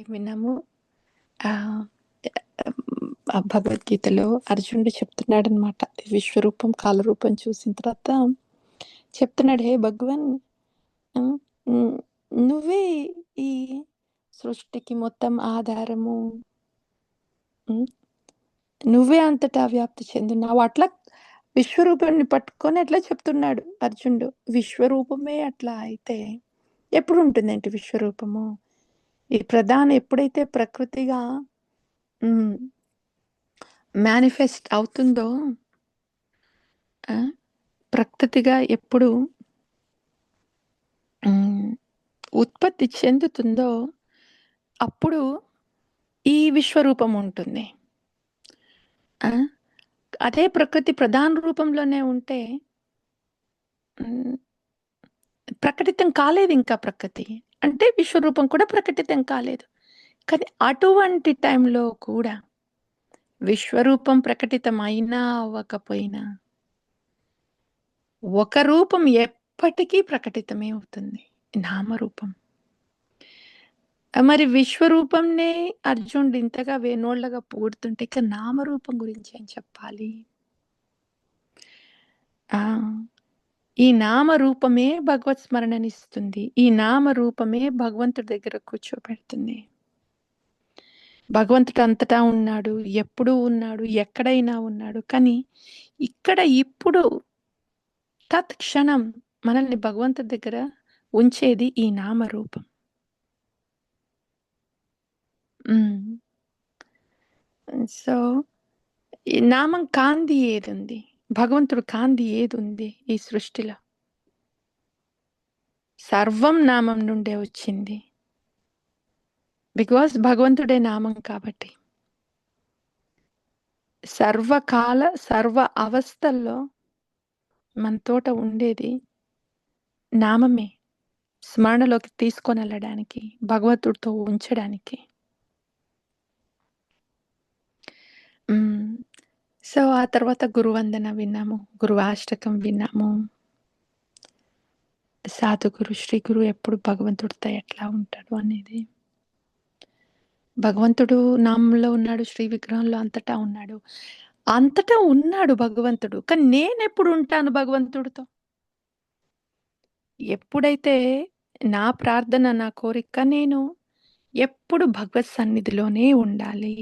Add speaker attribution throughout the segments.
Speaker 1: విన్నాము. భగవద్గీతలో అర్జునుడు చెప్తున్నాడనమాట. విశ్వరూపం, కాలరూపం చూసిన తర్వాత చెప్తున్నాడు, హే భగవన్, హ్మ్, హ్మ్, నువ్వే ఈ సృష్టికి మొత్తం ఆధారము. హ్మ్, నువ్వే అంతటా వ్యాప్తి చెందున్నావు. అట్లా విశ్వరూపాన్ని పట్టుకొని అట్లా చెప్తున్నాడు అర్జునుడు. విశ్వరూపమే అట్లా అయితే ఎప్పుడు ఉంటుందేంటి విశ్వరూపము? ఈ ప్రధాన ఎప్పుడైతే ప్రకృతిగా మేనిఫెస్ట్ అవుతుందో, ఆ, ప్రకృతిగా ఎప్పుడు మ్, ఉత్పత్తి చెందుతుందో అప్పుడు ఈ విశ్వరూపం ఉంటుంది. ఆ, అదే ప్రకృతి ప్రధాన రూపంలోనే ఉంటే మ్, ప్రకటితం కాలేదు. ఇంకా ప్రకృతి అంటే విశ్వరూపం కూడా ప్రకటితం కాలేదు. కానీ అటువంటి టైంలో కూడా విశ్వరూపం ప్రకటితం అయినా అవ్వకపోయినా ఒక రూపం ఎప్పటికీ ప్రకటితమే అవుతుంది, నామరూపం. మరి విశ్వరూపంనే అర్జునుడు ఇంతగా వేనోళ్ళగా పొగుడుతుంటే ఇక నామరూపం గురించి ఏం చెప్పాలి? ఆ ఈ నామరూపమే భగవత్ స్మరణనిస్తుంది. ఈ నామరూపమే భగవంతుడి దగ్గర కూర్చోబెడుతుంది. భగవంతుడు అంతటా ఉన్నాడు, ఎప్పుడూ ఉన్నాడు, ఎక్కడైనా ఉన్నాడు. కానీ ఇక్కడ ఇప్పుడు తత్క్షణం మనల్ని భగవంతుడి దగ్గర ఉంచేది ఈ నామరూపం. సో ఈ నామం కాంతి ఏదుంది? భగవంతుడు కాంతి ఏదుంది ఈ సృష్టిలో? సర్వం నామం నుండే వచ్చింది. బికాస్ భగవంతుడే నామం కాబట్టి. సర్వకాల సర్వ అవస్థల్లో మన తోట ఉండేది నామమే. స్మరణలోకి తీసుకొని వెళ్ళడానికి, భగవంతుడితో ఉంచడానికి. సో ఆ తర్వాత గురువందన విన్నాము, గురువాష్టకం విన్నాము. సాధుగురు, శ్రీ గురు ఎప్పుడు భగవంతుడితో ఎట్లా ఉంటాడు అనేది. భగవంతుడు నామంలో ఉన్నాడు, శ్రీ విగ్రహంలో అంతటా ఉన్నాడు. అంతటా ఉన్నాడు భగవంతుడు. కానీ నేనెప్పుడు ఉంటాను భగవంతుడితో? ఎప్పుడైతే నా ప్రార్థన, నా కోరిక నేను ఎప్పుడు భగవత్ సన్నిధిలోనే ఉండాలి,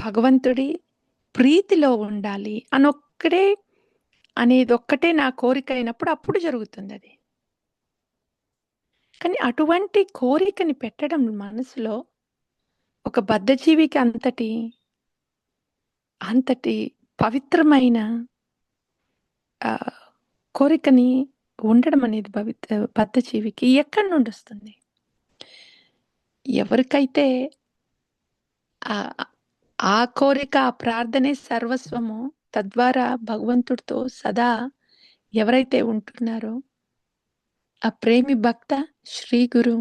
Speaker 1: భగవంతుడి ప్రీతిలో ఉండాలి అనేది ఒక్కటే నా కోరిక అయినప్పుడు అప్పుడు జరుగుతుంది అది. కానీ అటువంటి కోరికని పెట్టడం మనసులో ఒక బద్ధజీవికి అంతటి పవిత్రమైన కోరికని ఉండడం అనేది బద్ధజీవికి ఎక్కడి నుండి వస్తుంది? ఎవరికైతే ఆ కోరిక, ఆ ప్రార్థనే సర్వస్వము, తద్వారా భగవంతుడితో సదా ఎవరైతే ఉంటున్నారో ఆ ప్రేమి భక్త శ్రీ గురు,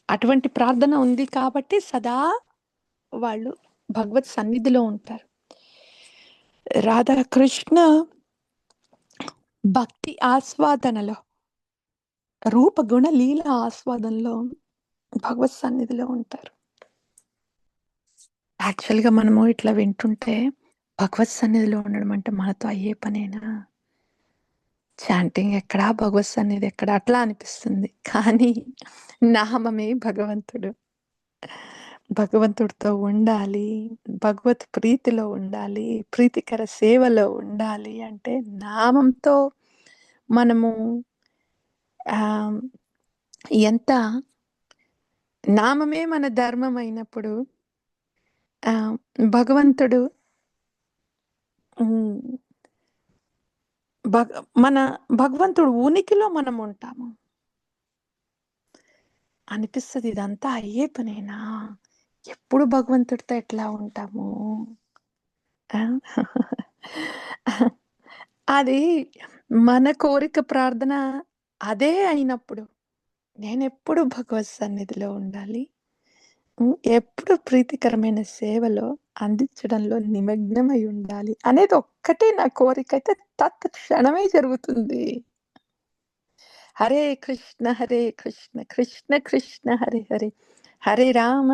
Speaker 1: అటువంటి ప్రార్థన ఉంది కాబట్టి సదా వాళ్ళు భగవత్ సన్నిధిలో ఉంటారు. రాధాకృష్ణ భక్తి ఆస్వాదనలో, రూపగుణ లీల ఆస్వాదనలో భగవత్ సన్నిధిలో ఉంటారు. యాక్చువల్గా మనము ఇట్లా వింటుంటే భగవత్ సన్నిధిలో ఉండడం అంటే మనతో అయ్యే పనేనా? చాంటింగ్ ఎక్కడా, భగవత్ సన్నిధి ఎక్కడ, అట్లా అనిపిస్తుంది. కానీ నామమే భగవంతుడు. భగవంతుడితో ఉండాలి, భగవత్ ప్రీతిలో ఉండాలి, ప్రీతికర సేవలో ఉండాలి అంటే నామంతో మనము ఎంత నామమే మన ధర్మం అయినప్పుడు భగవంతుడు మన భగవంతుడు ఉనికిలో మనం ఉంటాము అనిపిస్తుంది. ఇదంతా అయ్యే పనేనా? ఎప్పుడు భగవంతుడితో ఎట్లా ఉంటాము? అది మన కోరిక, ప్రార్థన అదే అయినప్పుడు నేనెప్పుడు భగవత్ సన్నిధిలో ఉండాలి, ఎప్పుడు ప్రీతికరమైన సేవలో అందించడంలో నిమగ్నమై ఉండాలి అనేది ఒక్కటే నా కోరిక అయితే తత్క్షణమే జరుగుతుంది. హరే కృష్ణ హరే కృష్ణ కృష్ణ కృష్ణ హరే హరే హరే రామ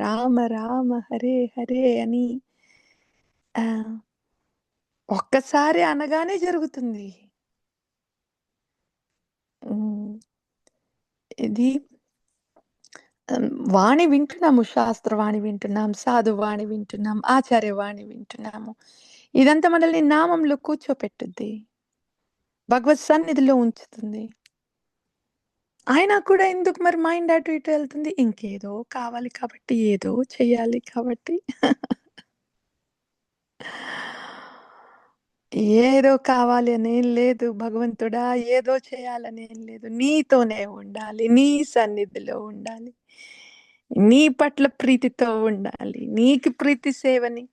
Speaker 1: రామ రామ హరే హరే అని ఆ, ఒక్కసారి అనగానే జరుగుతుంది. ఉమ్, ఇది వాణి వింటున్నాము, శాస్త్రవాణి వింటున్నాం, సాధువాణి వింటున్నాం, ఆచార్యవాణి వింటున్నాము. ఇదంతా మనల్ని నామంలో కూర్చోపెట్టుద్ది, భగవత్ సన్నిధిలో ఉంచుతుంది. అయినా కూడా ఎందుకు మరి మైండ్ అటు ఇటు వెళ్తుంది? ఇంకేదో కావాలి కాబట్టి, ఏదో చెయ్యాలి కాబట్టి. ఏదో కావాలి అనేం లేదు భగవంతుడా, ఏదో చేయాలనేం లేదు. నీతోనే ఉండాలి, నీ సన్నిధిలో ఉండాలి, నీ పట్ల ప్రీతితో ఉండాలి, నీకు ప్రీతి సేవని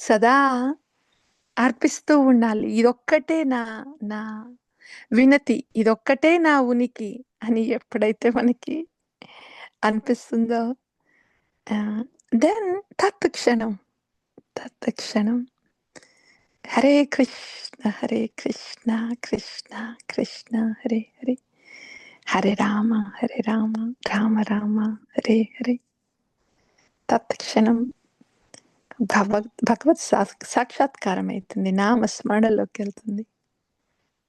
Speaker 1: సదా అర్పిస్తూ ఉండాలి. ఇదొక్కటే నా నా వినతి, ఇదొక్కటే నా ఉనికి అని ఎప్పుడైతే మనకి అనిపిస్తుందో దెన్ తత్క్షణం తత్క్షణం హరే కృష్ణ కృష్ణ కృష్ణ హరే హరే హరే రామ రామ రామ హరే హరే తత్క్షణం భగవత్ సాక్షాత్కారం అవుతుంది, నామస్మరణలోకి వెళ్తుంది.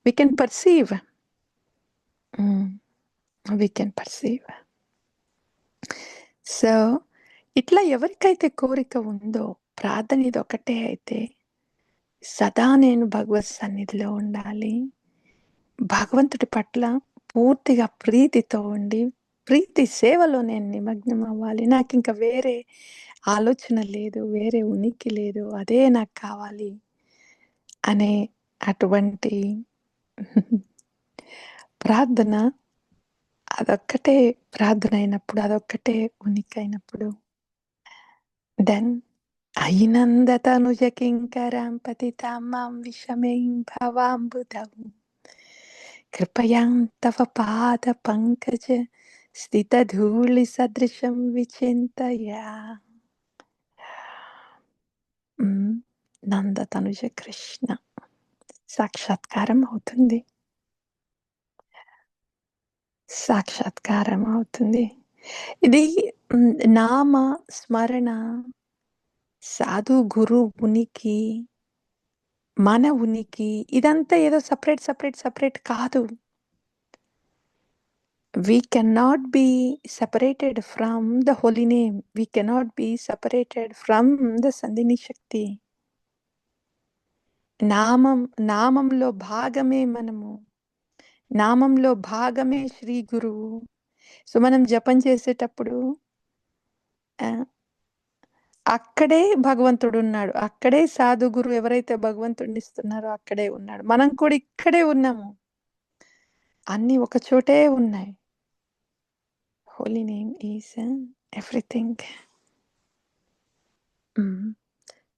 Speaker 1: We can perceive, we can perceive. So ఇట్లా ఎవరికైతే కోరిక ఉందో, ప్రార్థన ఇది ఒకటే అయితే, సదా నేను భగవత్ సన్నిధిలో ఉండాలి, భగవంతుడి పట్ల పూర్తిగా ప్రీతితో ఉండి ప్రీతి సేవలో నేను నిమగ్నం అవ్వాలి. నాకు ఇంకా వేరే ఆలోచన లేదు, వేరే ఉనికి లేదు, అదే నాకు కావాలి అనే అటువంటి ప్రార్థన, అదొక్కటే ప్రార్థన అయినప్పుడు, అదొక్కటే ఉనికి అయినప్పుడు, దెన్ అయినందతనుజ కింకరాం పతితాం మాం విషమేం భవాంబుధం కృపయాం తవ పాద పంకజ స్థితధూళి సదృశం విచింతయా. నంద తనుజ కృష్ణ సాక్షాత్కారం అవుతుంది, సాక్షాత్కారం అవుతుంది. ఇది నామ స్మరణ, సాధు గురు ఉనికి, మన ఉనికి, ఇదంతా ఏదో సపరేట్ కాదు. We cannot be separated from the holy name. We cannot be separated from the Sandhini Shakti. నామంలో భాగమే మనము, నామంలో భాగమే శ్రీ గురువు. సో మనం జపం చేసేటప్పుడు అక్కడే భగవంతుడు ఉన్నాడు, అక్కడే సాధు గురువు ఎవరైతే భగవంతుడిని ఇస్తున్నారో అక్కడే ఉన్నాడు. మనం కూడా ఇక్కడే ఉన్నాము, అన్ని ఒక చోటే ఉన్నాయి. Holy name is everything.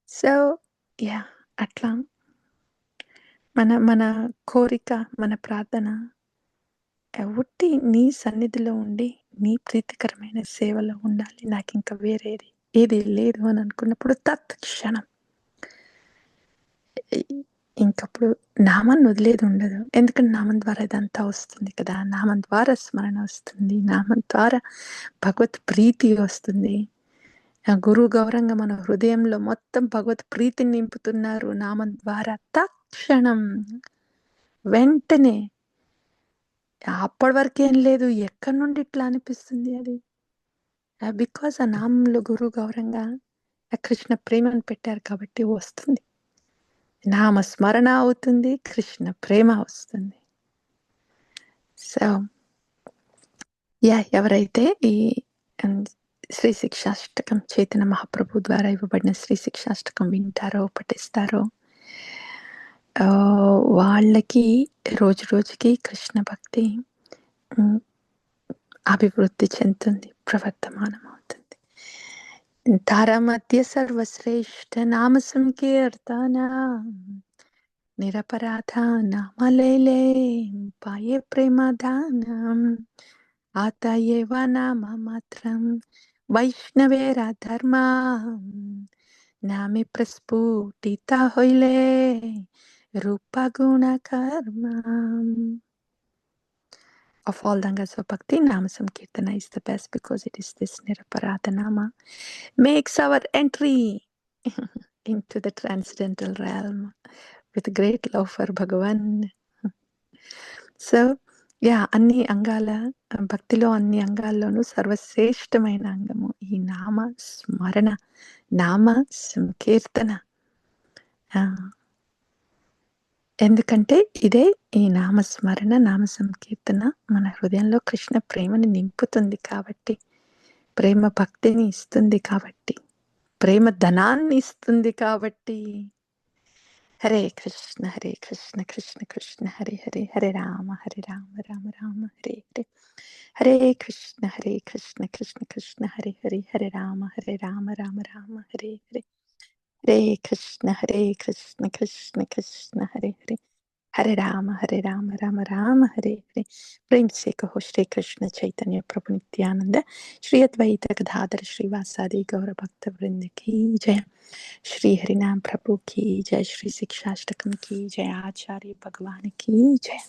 Speaker 1: So yeah, అట్లా మన కోరిక, మన ప్రార్థన ఉట్టి నీ సన్నిధిలో ఉండి నీ ప్రీతికరమైన సేవలో ఉండాలి, నాకు ఇంకా వేరేది ఏది లేదు అని అనుకున్నప్పుడు తత్క్షణం ఇంకప్పుడు నామాన్ని వదిలేది ఉండదు. ఎందుకంటే నామం ద్వారా ఇదంతా వస్తుంది కదా, నామం ద్వారా స్మరణ వస్తుంది, నామం ద్వారా భగవత్ ప్రీతి వస్తుంది. గురువు గౌరంగా మన హృదయంలో మొత్తం భగవత్ ప్రీతిని నింపుతున్నారు నామం ద్వారా. తక్షణం వెంటనే, అప్పటి వరకు ఏం లేదు, ఎక్కడి నుండి ఇట్లా అనిపిస్తుంది అది? బికాస్ ఆ నామంలో గురువు గౌరంగా కృష్ణ ప్రేమను పెట్టారు కాబట్టి వస్తుంది, నామ స్మరణ అవుతుంది, కృష్ణ ప్రేమ వస్తుంది. సో యా, ఎవరైతే ఈ శ్రీ శిక్షాష్టకం చైతన్య మహాప్రభు ద్వారా ఇవ్వబడిన శ్రీ శిక్షాష్టకం వింటారో పఠిస్తారో వాళ్ళకి రోజు రోజుకి కృష్ణ భక్తి అభివృద్ధి చెందుతుంది, ప్రవర్తమానం అవుతుంది. తారా మధ్య సర్వశ్రేష్ఠ నామ సంకీర్తన నిరపరాధ నామలేలే పాయే ప్రేమదానం ఆతయేవ నామ మాత్రం వైష్ణవేరా ధర్మ నామే ప్రస్ఫుటిత హైలే రూప గుణ కర్మ. of all dangas of bhakti, Nama Sankirtana is the best because it is this Niraparata Nama makes our entry into the transcendental realm with great love for Bhagavan. So అన్ని అంగాల భక్తిలో అన్ని అంగాల్లోనూ సర్వశ్రేష్టమైన అంగము ఈ నామ స్మరణ, నామ సంకీర్తన. ఎందుకంటే ఇదే ఈ నామస్మరణ, నామ సంకీర్తన మన హృదయంలో కృష్ణ ప్రేమని నింపుతుంది కాబట్టి, ప్రేమ భక్తిని ఇస్తుంది కాబట్టి, ప్రేమ ధనాన్ని ఇస్తుంది కాబట్టి. హరే కృష్ణ కృష్ణ కృష్ణ హరే హరే, హరే రామ రామ రామ హరే హరే, హరే కృష్ణ కృష్ణ కృష్ణ హరే హరే, హరే రామ రామ రామ హరే హరే, హరే కృష్ణ కృష్ణ కృష్ణ హరే హరే, హరే రామ రామ రామ హరే హరే. ప్రేम से कहो श्री कृष्ण चैतन्य प्रभु नित्यानंद श्री अद्वैत गदाधर श्रीवासादि गौर भक्त वृंद की जय. श्री हरिनाम प्रभु की जय. श्री शिक्षाष्टकम की जय. आचार्य भगवान की जय.